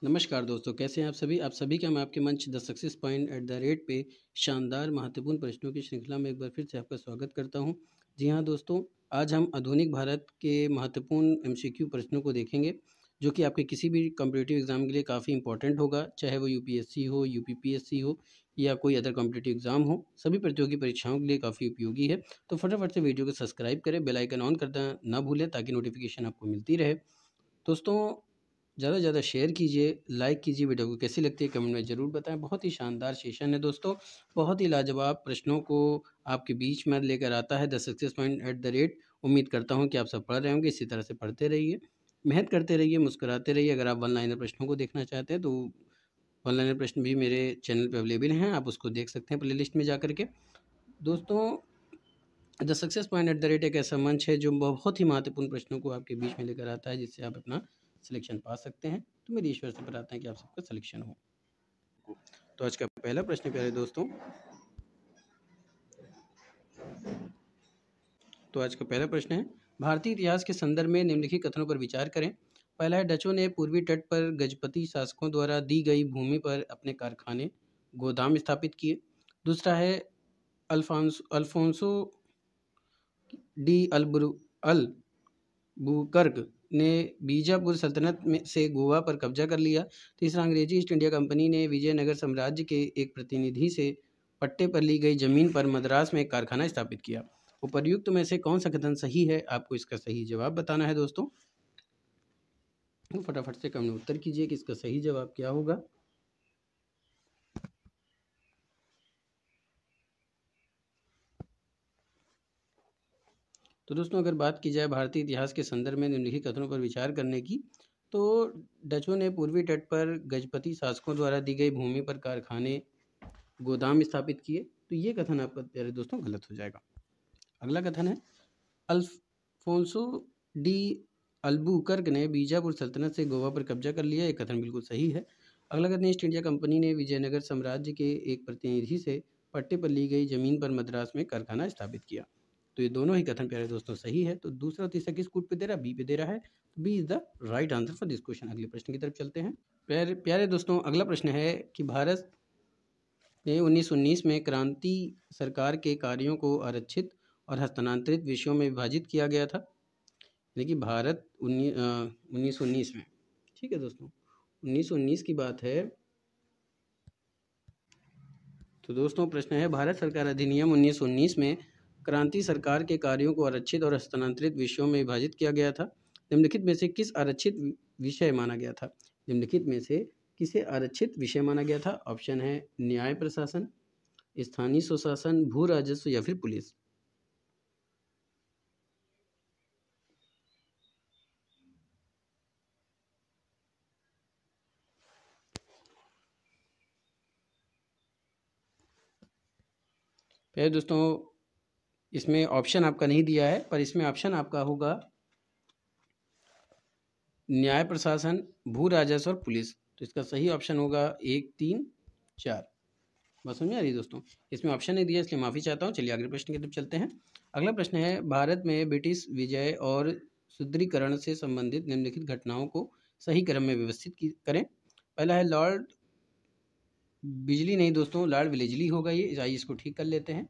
नमस्कार दोस्तों, कैसे हैं आप सभी? आप सभी का मैं आपके मंच the success point at the rate पे शानदार महत्वपूर्ण प्रश्नों की श्रृंखला में एक बार फिर से आपका स्वागत करता हूं। जी हां दोस्तों, आज हम आधुनिक भारत के महत्वपूर्ण एमसीक्यू प्रश्नों को देखेंगे, जो कि आपके किसी भी कॉम्पिटिटिव एग्जाम के लिए काफ़ी इंपॉर्टेंट होगा, चाहे वो यूपीएससी हो, यूपीपीएससी हो या कोई अदर कॉम्पिटिटिव एग्जाम हो। सभी प्रतियोगी परीक्षाओं के लिए काफ़ी उपयोगी है। तो फटाफट से वीडियो को सब्सक्राइब करें, बेल आइकन ऑन करना ना भूलें ताकि नोटिफिकेशन आपको मिलती रहे। दोस्तों, ज़्यादा से ज़्यादा शेयर कीजिए, लाइक कीजिए। वीडियो को कैसी लगती है कमेंट में ज़रूर बताएं। बहुत ही शानदार सेशन है दोस्तों, बहुत ही लाजवाब प्रश्नों को आपके बीच में लेकर आता है the success point at the rate. उम्मीद करता हूं कि आप सब पढ़ रहे होंगे, इसी तरह से पढ़ते रहिए, मेहनत करते रहिए, मुस्कुराते रहिए। अगर आप वन लाइनर प्रश्नों को देखना चाहते हैं तो वन लाइनर प्रश्न भी मेरे चैनल पर अवेलेबल हैं, आप उसको देख सकते हैं प्लेलिस्ट में जा करके। दोस्तों, the success point at the rate एक ऐसा मंच है जो बहुत ही महत्वपूर्ण प्रश्नों को आपके बीच में लेकर आता है, जिससे आप अपना सिलेक्शन पा सकते हैं। तो मेरी ईश्वर से प्रार्थना है कि आप सबका सिलेक्शन हो। तो आज का पहला प्रश्न प्यारे दोस्तों, है भारतीय इतिहास के संदर्भ में निम्नलिखित कथनों पर विचार करें। पहला है, डचों ने पूर्वी तट पर गजपति शासकों द्वारा दी गई भूमि पर अपने कारखाने गोदाम स्थापित किए। दूसरा है, अल्फोंसो डी अल्बुकर्क ने बीजापुर सल्तनत में से गोवा पर कब्जा कर लिया। तीसरा, अंग्रेजी ईस्ट इंडिया कंपनी ने विजयनगर साम्राज्य के एक प्रतिनिधि से पट्टे पर ली गई जमीन पर मद्रास में एक कारखाना स्थापित किया। उपर्युक्त में से कौन सा कथन सही है? आपको इसका सही जवाब बताना है दोस्तों। तो फटाफट से कमेंट में उत्तर कीजिए कि इसका सही जवाब क्या होगा। तो दोस्तों, अगर बात की जाए भारतीय इतिहास के संदर्भ में निम्नलिखित कथनों पर विचार करने की, तो डचों ने पूर्वी तट पर गजपति शासकों द्वारा दी गई भूमि पर कारखाने गोदाम स्थापित किए। तो ये कथन आपका प्यारे दोस्तों गलत हो जाएगा। अगला कथन है, अल्फोंसो डी अल्बुकर्क ने बीजापुर सल्तनत से गोवा पर कब्जा कर लिया। ये कथन बिल्कुल सही है। अगला कथन, ईस्ट इंडिया कंपनी ने विजयनगर साम्राज्य के एक प्रतिनिधि से पट्टे पर ली गई जमीन पर मद्रास में कारखाना स्थापित किया। तो ये दोनों ही कथन प्यारे दोस्तों सही है। तो दूसरा और तीसरा किस कूट पे दे रहा है? बी पे दे रहा है। B is the right answer for this question. अगले प्रश्न की तरफ चलते हैं। प्यारे दोस्तों, अगला प्रश्न है कि भारत ने 1919 में क्रांति सरकार के कार्यों को आरक्षित और हस्तांतरित विषयों में विभाजित किया गया था। यानी कि भारत 1919 में, ठीक है दोस्तों, 1919 की बात है। तो दोस्तों, प्रश्न है, भारत सरकार अधिनियम 1919 में क्रांति सरकार के कार्यों को आरक्षित और हस्तांतरित विषयों में विभाजित किया गया था। निम्नलिखित में से किस आरक्षित विषय माना गया था? निम्नलिखित में से किसे आरक्षित विषय माना गया था? ऑप्शन है, न्याय प्रशासन, स्थानीय स्वशासन, भू राजस्व या फिर पुलिस। दोस्तों, इसमें ऑप्शन आपका नहीं दिया है, पर इसमें ऑप्शन आपका होगा न्याय प्रशासन, भू राजस्व और पुलिस। तो इसका सही ऑप्शन होगा 1, 3, 4। बस समझ आ रही दोस्तों, इसमें ऑप्शन नहीं दिया इसलिए माफ़ी चाहता हूँ। चलिए अगले प्रश्न की तरफ चलते हैं। अगला प्रश्न है, भारत में ब्रिटिश विजय और सुदृढ़ीकरण से संबंधित निम्नलिखित घटनाओं को सही क्रम में व्यवस्थित करें। पहला है, लॉर्ड बिजली नहीं दोस्तों, लॉर्ड विलेजली होगा ये। आइए इसको ठीक कर लेते हैं।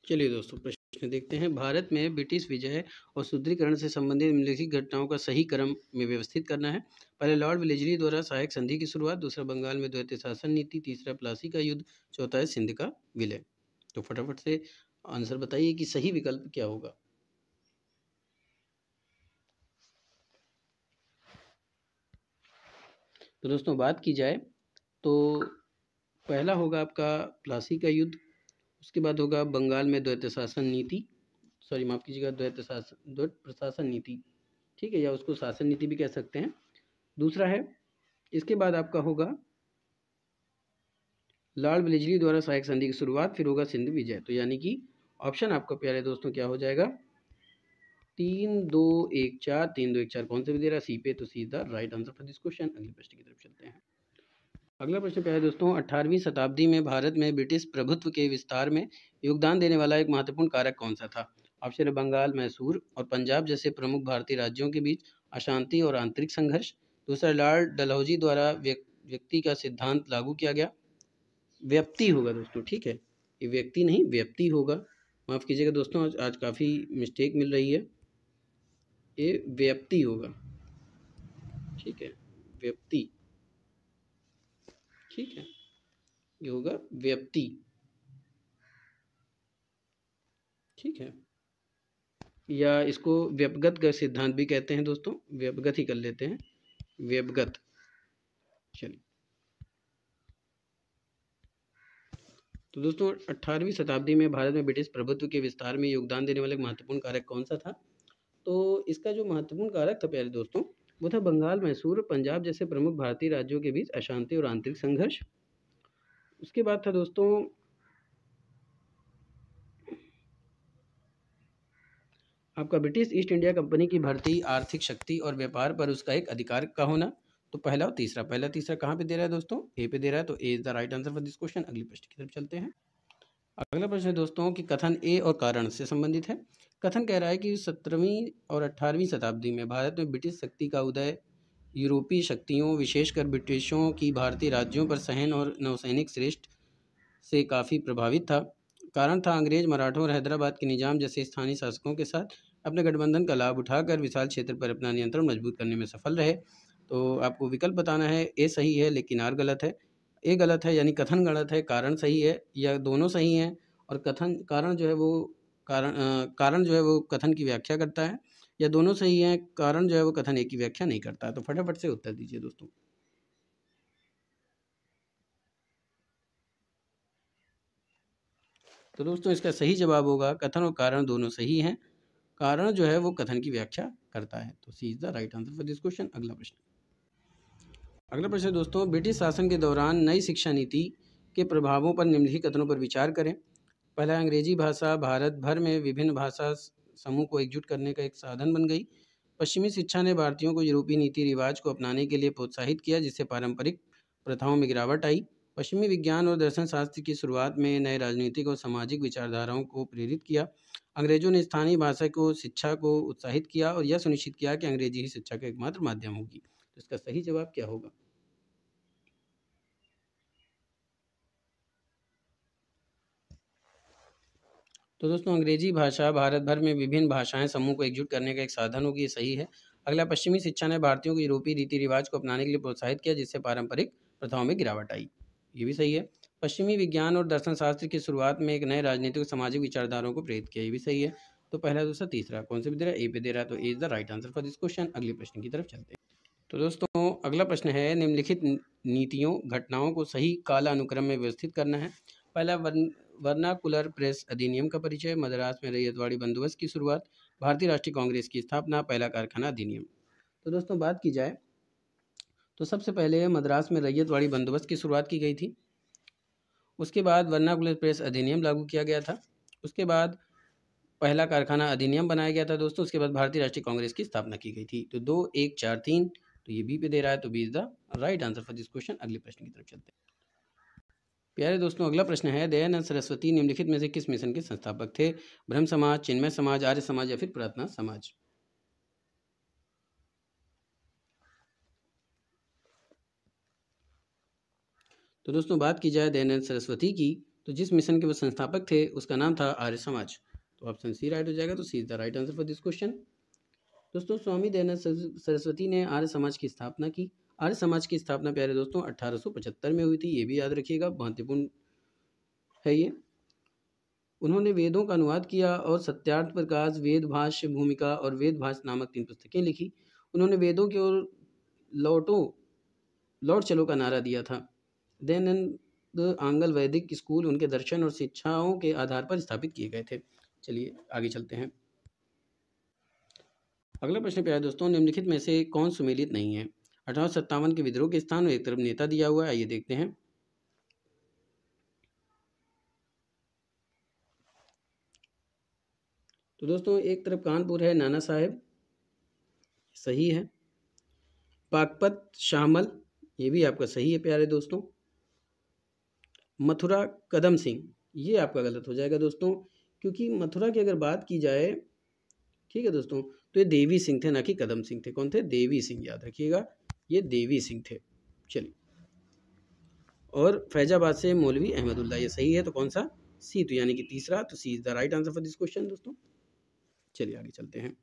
चलिए दोस्तों, प्रश्न देखते हैं। भारत में ब्रिटिश विजय और सुदृढ़ीकरण से संबंधित निम्नलिखित घटनाओं का सही क्रम में व्यवस्थित करना है। पहले, लॉर्ड विलेजली द्वारा सहायक संधि की शुरुआत। दूसरा, बंगाल में द्वैत शासन नीति। तीसरा, प्लासी का युद्ध। चौथा है, सिंध का विलय। तो फटाफट से आंसर बताइए कि सही विकल्प क्या होगा। तो दोस्तों, बात की जाए तो पहला होगा आपका प्लासी का युद्ध, उसके बाद होगा बंगाल में द्वैत शासन नीति, सॉरी माफ़ कीजिएगा, द्वैत प्रशासन नीति, ठीक है, या उसको शासन नीति भी कह सकते हैं। दूसरा है, इसके बाद आपका होगा लॉर्ड विलेजली द्वारा सहायक संधि की शुरुआत, फिर होगा सिंध विजय। तो यानी कि ऑप्शन आपका प्यारे दोस्तों क्या हो जाएगा? 3, 2, 1, 4। 3, 2, 1, 4 कौन से भी दे रहा है? सी पे। तो see the right answer for this question. अगले प्रश्न की तरफ चलते हैं। अगला प्रश्न प्यारे दोस्तों, 18वीं शताब्दी में भारत में ब्रिटिश प्रभुत्व के विस्तार में योगदान देने वाला एक महत्वपूर्ण कारक कौन सा था? ऑप्शन है, बंगाल, मैसूर और पंजाब जैसे प्रमुख भारतीय राज्यों के बीच अशांति और आंतरिक संघर्ष। दूसरा, लॉर्ड डलहौजी द्वारा व्यक्ति का सिद्धांत लागू किया गया? व्यक्ति होगा दोस्तों, ठीक है, ये व्यक्ति नहीं व्यक्ति होगा। माफ़ कीजिएगा दोस्तों, आज काफ़ी मिस्टेक मिल रही है, ये व्यक्ति होगा, ठीक है, व्यक्ति, ठीक है, ये होगा व्यक्ति, ठीक है, या इसको व्यपगत का सिद्धांत भी कहते हैं दोस्तों, व्यपगत ही कर लेते हैं, व्यपगत। चलिए, तो दोस्तों 18वीं शताब्दी में भारत में ब्रिटिश प्रभुत्व के विस्तार में योगदान देने वाला एक महत्वपूर्ण कारक कौन सा था? तो इसका जो महत्वपूर्ण कारक था प्यारे दोस्तों, वो था बंगाल, मैसूर, पंजाब जैसे प्रमुख भारतीय राज्यों के बीच अशांति और आंतरिक संघर्ष। उसके बाद था दोस्तों आपका ब्रिटिश ईस्ट इंडिया कंपनी की बढ़ती आर्थिक शक्ति और व्यापार पर उसका एक अधिकार का होना। तो पहला और तीसरा, पहला तीसरा कहाँ पे दे रहा है दोस्तों? ए पे दे रहा है, तो A is the right answer for this question. अगली प्रश्न की तरफ चलते हैं। अगला प्रश्न है दोस्तों कि कथन ए और कारण से संबंधित है। कथन कह रहा है कि 17वीं और 18वीं शताब्दी में भारत में ब्रिटिश शक्ति का उदय यूरोपीय शक्तियों, विशेषकर ब्रिटिशों की भारतीय राज्यों पर सहन और नौसैनिक श्रेष्ठ से काफ़ी प्रभावित था। कारण था अंग्रेज, मराठों और हैदराबाद के निजाम जैसे स्थानीय शासकों के साथ अपने गठबंधन का लाभ उठाकर विशाल क्षेत्र पर अपना नियंत्रण मजबूत करने में सफल रहे। तो आपको विकल्प बताना है, ए सही है लेकिन आर गलत है। ए गलत है यानी कथन गलत है, कारण सही है, या दोनों सही हैं। और कथन कारण जो है वो कारण जो है वो कथन की व्याख्या करता है, या दोनों सही हैं, कारण जो है वो कथन एक की व्याख्या नहीं करता है। तो फटाफट से उत्तर दीजिए दोस्तों। तो दोस्तों इसका सही जवाब होगा कथन और कारण दोनों सही हैं, कारण जो है वो कथन की व्याख्या करता है। तो C is the right answer for this question. अगला प्रश्न दोस्तों, ब्रिटिश शासन के दौरान नई शिक्षा नीति के प्रभावों पर निम्नलिखित कथनों पर विचार करें। पहला, अंग्रेजी भाषा भारत भर में विभिन्न भाषा समूह को एकजुट करने का एक साधन बन गई। पश्चिमी शिक्षा ने भारतीयों को यूरोपीय नीति रिवाज को अपनाने के लिए प्रोत्साहित किया, जिससे पारंपरिक प्रथाओं में गिरावट आई। पश्चिमी विज्ञान और दर्शन शास्त्र की शुरुआत में नए राजनीतिक और सामाजिक विचारधाराओं को प्रेरित किया। अंग्रेजों ने स्थानीय भाषा को शिक्षा को उत्साहित किया और यह सुनिश्चित किया कि अंग्रेजी ही शिक्षा का एकमात्र माध्यम होगी। तो इसका सही जवाब क्या होगा? तो दोस्तों अंग्रेजी भाषा भारत भर में विभिन्न भाषाएं समूह को एकजुट करने का एक साधन होगी, ये सही है। अगला, पश्चिमी शिक्षा ने भारतीयों को यूरोपीय रीति रिवाज को अपनाने के लिए प्रोत्साहित किया, जिससे पारंपरिक प्रथाओं में गिरावट आई, ये भी सही है। पश्चिमी विज्ञान और दर्शन शास्त्र की शुरुआत में एक नए राजनीतिक और सामाजिक विचारधाराओं को प्रेरित किया, ये भी सही है। तो पहला, दूसरा, तीसरा कौन से भी दे रहा है? ए पे दे रहा है, तो A is the right answer for this question. अगले प्रश्न की तरफ चलते हैं। तो दोस्तों अगला प्रश्न है, निम्नलिखित नीतियों घटनाओं को सही कालानुक्रम में व्यवस्थित करना है। पहला, वर्नाकुलर प्रेस अधिनियम का परिचय, मद्रास में रैयतवाड़ी बंदोबस्त की शुरुआत, भारतीय राष्ट्रीय कांग्रेस की स्थापना, पहला कारखाना अधिनियम। तो दोस्तों बात की जाए तो सबसे पहले मद्रास में रैयतवाड़ी बंदोबस्त की शुरुआत की गई थी। उसके बाद वर्नाकुलर प्रेस अधिनियम लागू किया गया था। उसके बाद पहला कारखाना अधिनियम बनाया गया था दोस्तों। उसके बाद भारतीय राष्ट्रीय कांग्रेस की स्थापना की गई थी। तो 2, 1, 4, 3, तो ये बी पे दे रहा है, तो B is the right answer for this question. अगले प्रश्न की तरफ चलते हैं। प्यारे दोस्तों अगला प्रश्न है, दयानंद सरस्वती निम्नलिखित में से किस मिशन के संस्थापक थे? ब्रह्म समाज, चिन्मय समाज, आर्य समाज या फिर प्रार्थना समाज? तो दोस्तों बात की जाए दयानंद सरस्वती की, तो जिस मिशन के वो संस्थापक थे उसका नाम था आर्य समाज। तो ऑप्शन सी राइट हो जाएगा, तो C is the right answer for this question. दोस्तों स्वामी दयानंद सरस्वती ने आर्य समाज की स्थापना की। आर्य समाज की स्थापना प्यारे दोस्तों 1875 में हुई थी, ये भी याद रखिएगा, महत्वपूर्ण है ये। उन्होंने वेदों का अनुवाद किया और सत्यार्थ प्रकाश, वेद भाष्य भूमिका और वेद भाष्य नामक 3 पुस्तकें लिखी। उन्होंने वेदों की ओर लौट चलो का नारा दिया था। दयानंद आंगल वैदिक स्कूल उनके दर्शन और शिक्षाओं के आधार पर स्थापित किए गए थे। चलिए आगे चलते हैं। अगला प्रश्न प्यारे दोस्तों, निम्नलिखित में से कौन सुमेलित नहीं है? 1857 के विद्रोह के स्थान में एक तरफ नेता दिया हुआ है, आइए देखते हैं। तो दोस्तों एक तरफ कानपुर है, नाना साहेब, सही है। पाकपत शामल, ये भी आपका सही है प्यारे दोस्तों। मथुरा कदम सिंह, ये आपका गलत हो जाएगा दोस्तों, क्योंकि मथुरा की अगर बात की जाए, ठीक है दोस्तों, तो ये देवी सिंह थे, ना कि कदम सिंह थे। कौन थे? देवी सिंह, याद रखिएगा, ये देवी सिंह थे। चलिए और फैजाबाद से मौलवी अहमदुल्ला। ये सही है, तो कौन सा? सी, तो यानी कि तीसरा, तो C is the right answer for this question दोस्तों। चलिए आगे चलते हैं।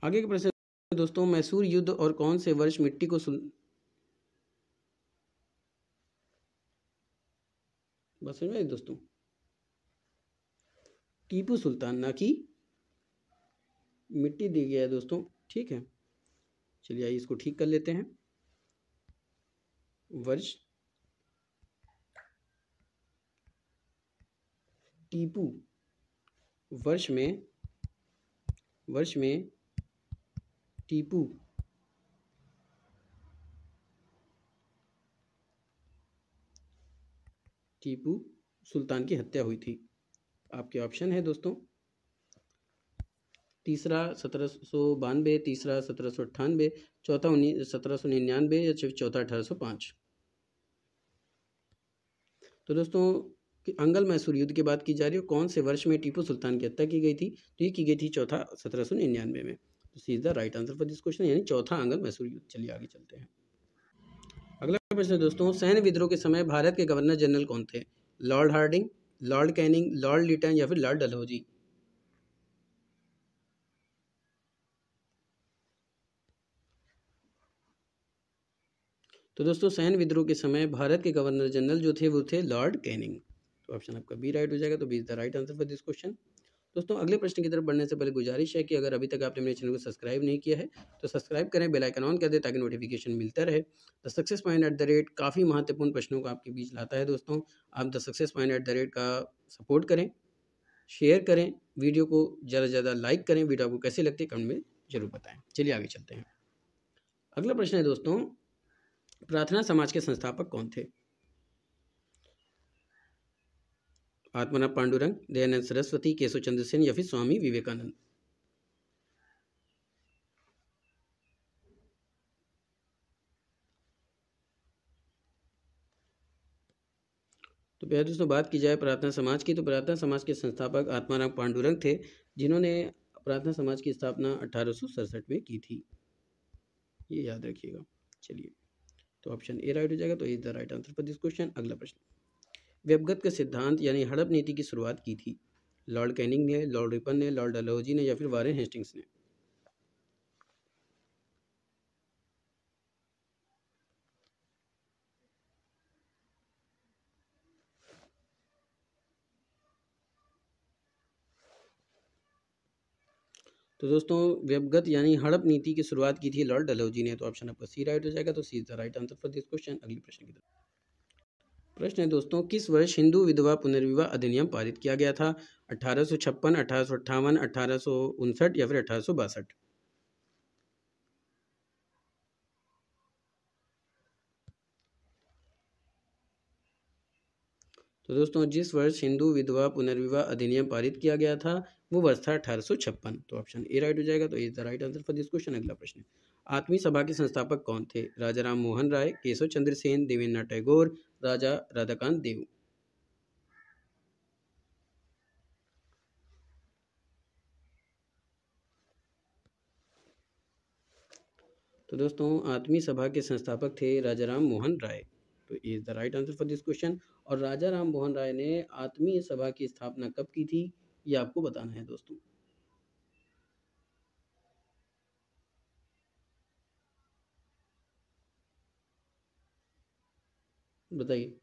आगे के प्रश्न दोस्तों, मैसूर युद्ध और कौन से वर्ष मिट्टी को बस समझ में दोस्तों, टीपू सुल्तान ना कि मिट्टी दी गया है दोस्तों, ठीक है। चलिए आइए इसको ठीक कर लेते हैं। वर्ष टीपू वर्ष में टीपू सुल्तान की हत्या हुई थी। आपके ऑप्शन है दोस्तों, तीसरा 1792, तीसरा 1798, चौथा 1799 या चौथा 1805। तो दोस्तों अंगल मैसूर युद्ध की बात की जा रही है, कौन से वर्ष में टीपू सुल्तान की हत्या की गई थी? तो ये की गई थी चौथा 1799 में। तो C is the right answer for this question, यानी चौथा अंगल मैसूर युद्ध। चलिए आगे चलते हैं। अगला प्रश्न है दोस्तों, सैन्य विद्रोह के समय भारत के गवर्नर जनरल कौन थे? Lord Hardinge, Lord Canning, Lord Lytton या फिर लॉर्ड डलहौजी। तो दोस्तों सैन्य विद्रोह के समय भारत के गवर्नर जनरल जो थे वो थे लॉर्ड कैनिंग। तो ऑप्शन आपका बी राइट हो जाएगा, तो B is the right answer for this question. दोस्तों अगले प्रश्न की तरफ बढ़ने से पहले गुजारिश है कि अगर अभी तक आपने मेरे चैनल को सब्सक्राइब नहीं किया है तो सब्सक्राइब करें, बेल आइकन ऑन कर दें ताकि नोटिफिकेशन मिलता रहे। The success point at the rate काफ़ी महत्वपूर्ण प्रश्नों को आपके बीच लाता है दोस्तों। आप the success point at the rate का सपोर्ट करें, शेयर करें, वीडियो को ज़्यादा से ज़्यादा लाइक करें। वीडियो आपको कैसे लगती है कमेंट में जरूर बताएं। चलिए आगे चलते हैं। अगला प्रश्न है दोस्तों, प्रार्थना समाज के संस्थापक कौन थे? आत्माराम पांडुरंग, दयानंद सरस्वती, केशव चंद्र सेन या फिर स्वामी विवेकानंद। तो प्यारे दोस्तों बात की जाए प्रार्थना समाज की, तो प्रार्थना समाज के संस्थापक आत्माराम पांडुरंग थे, जिन्होंने प्रार्थना समाज की स्थापना 1867 में की थी, ये याद रखिएगा। चलिए तो ऑप्शन ए राइट हो जाएगा, तो is the right answer for this question. अगला प्रश्न, व्यवगत के सिद्धांत यानी हड़प नीति की शुरुआत की थी? लॉर्ड कैनिंग ने, लॉर्ड रिपन ने, लॉर्ड डलहौजी ने या फिर वारेन हेस्टिंग्स ने। तो दोस्तों व्यवगत यानी हड़प नीति की शुरुआत की थी लॉर्ड डलहौजी ने। तो ऑप्शन आपका सी राइट हो जाएगा, तो C is the right answer for this question. अगले प्रश्न की तरफ। प्रश्न है दोस्तों, किस वर्ष हिंदू विधवा पुनर्विवाह अधिनियम पारित किया गया था? 1856, 1858, 1859 या फिर 1862। तो दोस्तों जिस वर्ष हिंदू विधवा पुनर्विवाह अधिनियम पारित किया गया था वो वर्ष था 1856। तो ऑप्शन ए राइट हो जाएगा, तो is the right answer for this question. अगला प्रश्न, आत्मीय सभा के संस्थापक कौन थे? राजा राम मोहन राय, केशव चंद्र सेन, देवेंद्रनाथ टैगोर, राजा राधाकांत देव। तो दोस्तों आत्मीय सभा के संस्थापक थे राजा राम मोहन राय। तो is the right answer for this question. और राजा राम मोहन राय ने आत्मीय सभा की स्थापना कब की थी ये आपको बताना है दोस्तों। बताइए,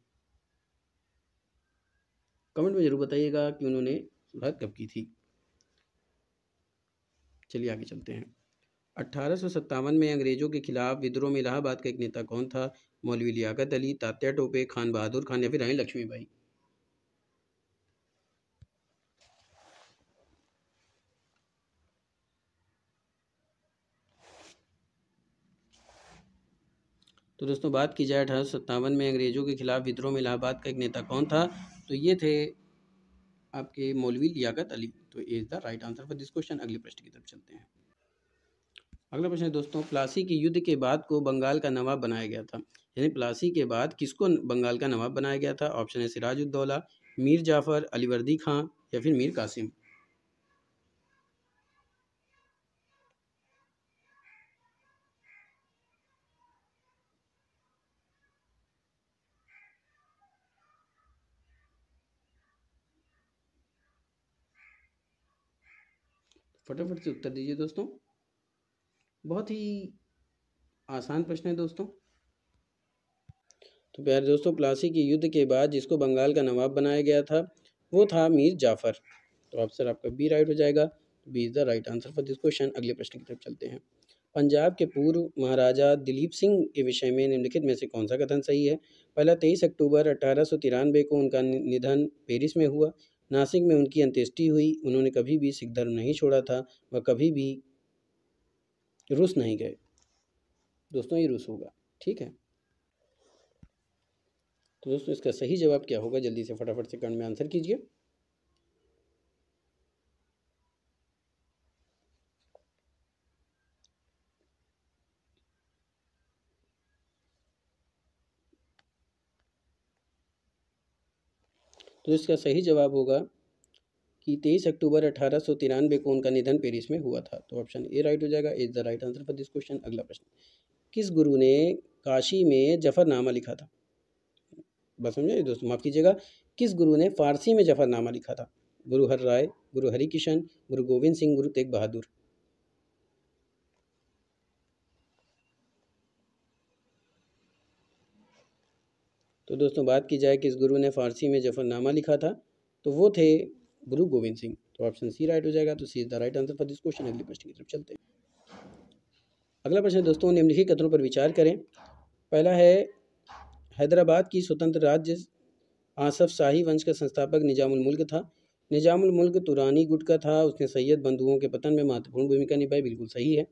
कमेंट में जरूर बताइएगा कि उन्होंने शुरुआत कब की थी। चलिए आगे चलते हैं। 1857 में अंग्रेजों के खिलाफ विद्रोह में इलाहाबाद का एक नेता कौन था? मौलवी लियाकत अली, तात्या टोपे, खान बहादुर खान या फिर रानी लक्ष्मीबाई। तो दोस्तों बात की जाए 1857 में अंग्रेजों के खिलाफ विद्रोह में इलाहाबाद का एक नेता कौन था, तो ये थे आपके मौलवी लियाकत अली। तो is the right answer for this question. अगले प्रश्न की तरफ चलते हैं। अगला प्रश्न है दोस्तों, प्लासी के युद्ध के बाद को बंगाल का नवाब बनाया गया था, यानी प्लासी के बाद किसको बंगाल का नवाब बनाया गया था? ऑप्शन है सिराजुद्दौला, मीर जाफर, अलीवर्दी खां या फिर मीर कासिम। फटाफट से उत्तर दीजिए दोस्तों। बहुत ही आसान प्रश्न है दोस्तों। तो प्यारे दोस्तों, प्लासी के युद्ध के बाद जिसको बंगाल का नवाब बनाया गया था वो था मीर जाफ़र। तो आंसर आपका बी राइट हो जाएगा। B is the right answer for this question. अगले प्रश्न की तरफ चलते हैं। पंजाब के पूर्व महाराजा दिलीप सिंह के विषय में निम्नलिखित में से कौन सा कथन सही है? पहला, 23 अक्टूबर 1893 को उनका निधन पेरिस में हुआ। नासिक में उनकी अंत्येष्टि हुई। उन्होंने कभी भी सिख धर्म नहीं छोड़ा था। वह कभी भी रूस नहीं गए। दोस्तों ये रूस होगा, ठीक है। तो दोस्तों इसका सही जवाब क्या होगा? जल्दी से फटाफट से कमेंट में आंसर कीजिए। तो इसका सही जवाब होगा कि 23 अक्टूबर 1893 को उनका निधन पेरिस में हुआ था। तो ऑप्शन ए राइट हो जाएगा। Is the right answer for this question. अगला प्रश्न, किस गुरु ने काशी में जफरनामा लिखा था? बस समझे दोस्तों, माफ़ कीजिएगा, किस गुरु ने फारसी में जफरनामा लिखा था? गुरु हर राय, गुरु हरिकिशन, गुरु गोविंद सिंह, गुरु तेग बहादुर। तो दोस्तों बात की जाए किस गुरु ने फारसी में जफरनामा लिखा था, तो वो थे गुरु गोविंद सिंह। तो ऑप्शन सी राइट हो जाएगा। तो C is the right answer for this question. अगले प्रश्न की तरफ चलते हैं। अगला प्रश्न दोस्तों, निम्नलिखित कथनों पर विचार करें। पहला है, हैदराबाद की स्वतंत्र राज्य आसफ शाही वंश का संस्थापक निजामुल मुल्क था। निजामुल मुल्क तुरानी गुट का था। उसने सैयद बंधुओं के पतन में महत्वपूर्ण भूमिका निभाई। बिल्कुल सही है।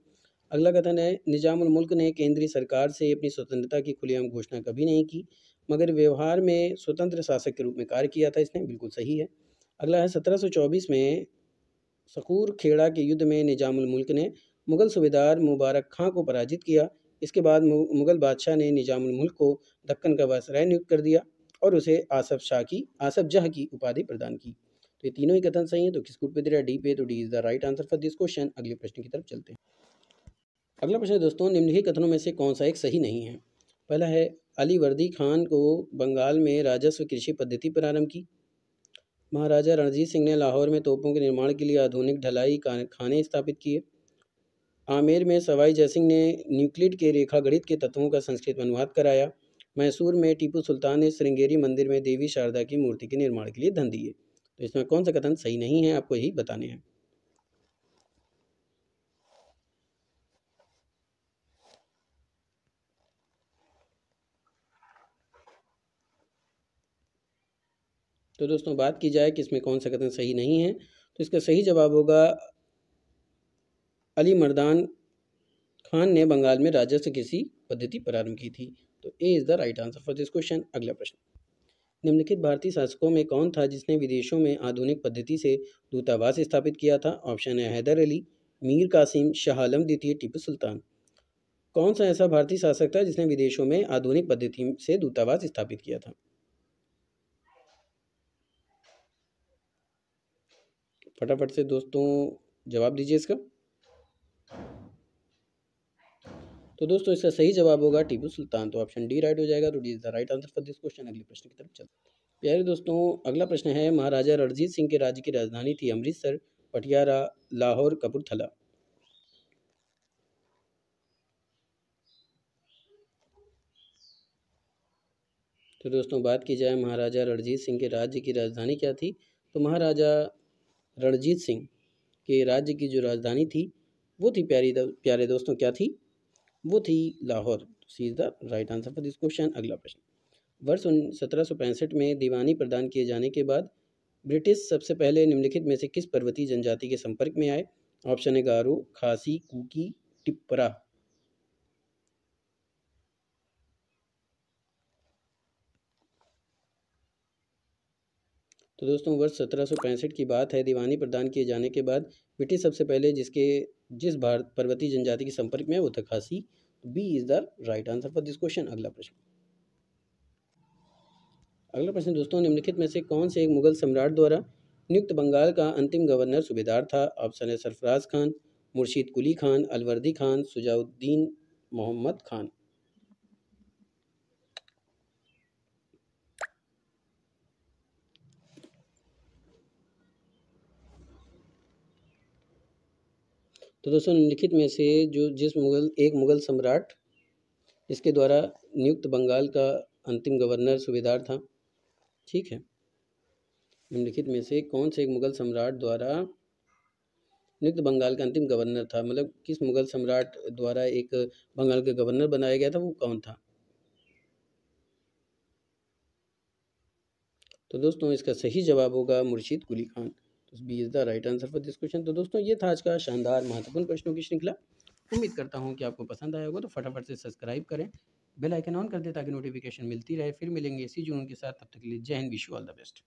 अगला कथन है, निजामुल मुल्क ने केंद्रीय सरकार से अपनी स्वतंत्रता की खुलेआम घोषणा कभी नहीं की, मगर व्यवहार में स्वतंत्र शासक के रूप में कार्य किया था इसने। बिल्कुल सही है। अगला है, 1724 में सकूर खेड़ा के युद्ध में निजामुल मुल्क ने मुगल सूबेदार मुबारक खां को पराजित किया। इसके बाद मुगल बादशाह ने निजामुल मुल्क को दक्कन का वायसराय नियुक्त कर दिया और उसे आसफ जह की उपाधि प्रदान की। तो ये तीनों ही कथन सही हैं। तो किस कूट पे दे रहा है? डी पे। तो D is the right answer for this question. अगले प्रश्न की तरफ चलते हैं। अगला प्रश्न है दोस्तों, निम्नलिखित कथनों में से कौन सा एक सही नहीं है? पहला है, अली वर्दी खान को बंगाल में राजस्व कृषि पद्धति प्रारंभ की। महाराजा रणजीत सिंह ने लाहौर में तोपों के निर्माण के लिए आधुनिक ढलाई कारखाने स्थापित किए। आमेर में सवाई जयसिंह ने न्यूक्लिड के रेखा गणित के तत्वों का संस्कृत में अनुवाद कराया। मैसूर में टीपू सुल्तान ने श्रृंगेरी मंदिर में देवी शारदा की मूर्ति के निर्माण के लिए धन दिए। तो इसमें कौन सा कथन सही नहीं है, आपको यही बताने हैं। तो दोस्तों बात की जाए कि इसमें कौन सा कथन सही नहीं है, तो इसका सही जवाब होगा, अली मर्दान खान ने बंगाल में राजस्व कृषि पद्धति प्रारंभ की थी। तो A is the right answer for this question. अगला प्रश्न, निम्नलिखित भारतीय शासकों में कौन था जिसने विदेशों में आधुनिक पद्धति से दूतावास स्थापित किया था? ऑप्शन है, हैदर अली, मीर कासिम, शाह आलम द्वितीय, टीपू सुल्तान। कौन सा ऐसा भारतीय शासक था जिसने विदेशों में आधुनिक पद्धति से दूतावास स्थापित किया था? फटाफट से दोस्तों जवाब दीजिए इसका। तो दोस्तों इसका सही जवाब होगा टीपू सुल्तान। तो ऑप्शन डी राइट हो जाएगा। तो D is the right answer for this question. अगले प्रश्न की तरफ चलते हैं। प्यारे दोस्तों, अगला प्रश्न है, महाराजा रणजीत सिंह के राज्य की राजधानी थी अमृतसर, पटियाला, लाहौर, कपूरथला। तो दोस्तों बात की जाए महाराजा रणजीत सिंह के राज्य की राजधानी क्या थी, तो महाराजा रणजीत सिंह के राज्य की जो राजधानी थी वो थी प्यारे दोस्तों क्या थी? वो थी Lahore. C is the right answer for this question. अगला प्रश्न, वर्ष 1765 में दीवानी प्रदान किए जाने के बाद ब्रिटिश सबसे पहले निम्नलिखित में से किस पर्वतीय जनजाति के संपर्क में आए? ऑप्शन है, गारो, खासी, कुकी, टिप्परा। तो दोस्तों वर्ष 1765 की बात है। दीवानी प्रदान किए जाने के बाद ब्रिटिश सबसे पहले जिस भारत पर्वतीय जनजाति के संपर्क में है वो था Khasi. B is the right answer for this question. अगला प्रश्न दोस्तों, निम्नलिखित में से कौन से एक मुगल सम्राट द्वारा नियुक्त बंगाल का अंतिम गवर्नर सूबेदार था? ऑप्शन है, सरफराज खान, मुर्शीद कुली खान, अलवर्दी खान, सुजाउद्दीन मोहम्मद खान। तो दोस्तों निम्नलिखित में से जिस मुगल सम्राट इसके द्वारा नियुक्त बंगाल का अंतिम गवर्नर सूबेदार था, ठीक है। निम्नलिखित में से कौन से एक मुगल सम्राट द्वारा नियुक्त बंगाल का अंतिम गवर्नर था, मतलब किस मुगल सम्राट द्वारा एक बंगाल का गवर्नर बनाया गया था, वो कौन था? तो दोस्तों इसका सही जवाब होगा मुर्शीद कुली खान। तो B is the right answer for this question. तो दोस्तों ये था आज का शानदार महत्वपूर्ण प्रश्नों की श्रृंखला। उम्मीद करता हूँ कि आपको पसंद आया होगा। तो फटाफट से सब्सक्राइब करें, बेल आइकन ऑन कर दें ताकि नोटिफिकेशन मिलती रहे। फिर मिलेंगे इसी जुनून के साथ, तब तक के लिए जय Hind, wish you all the best.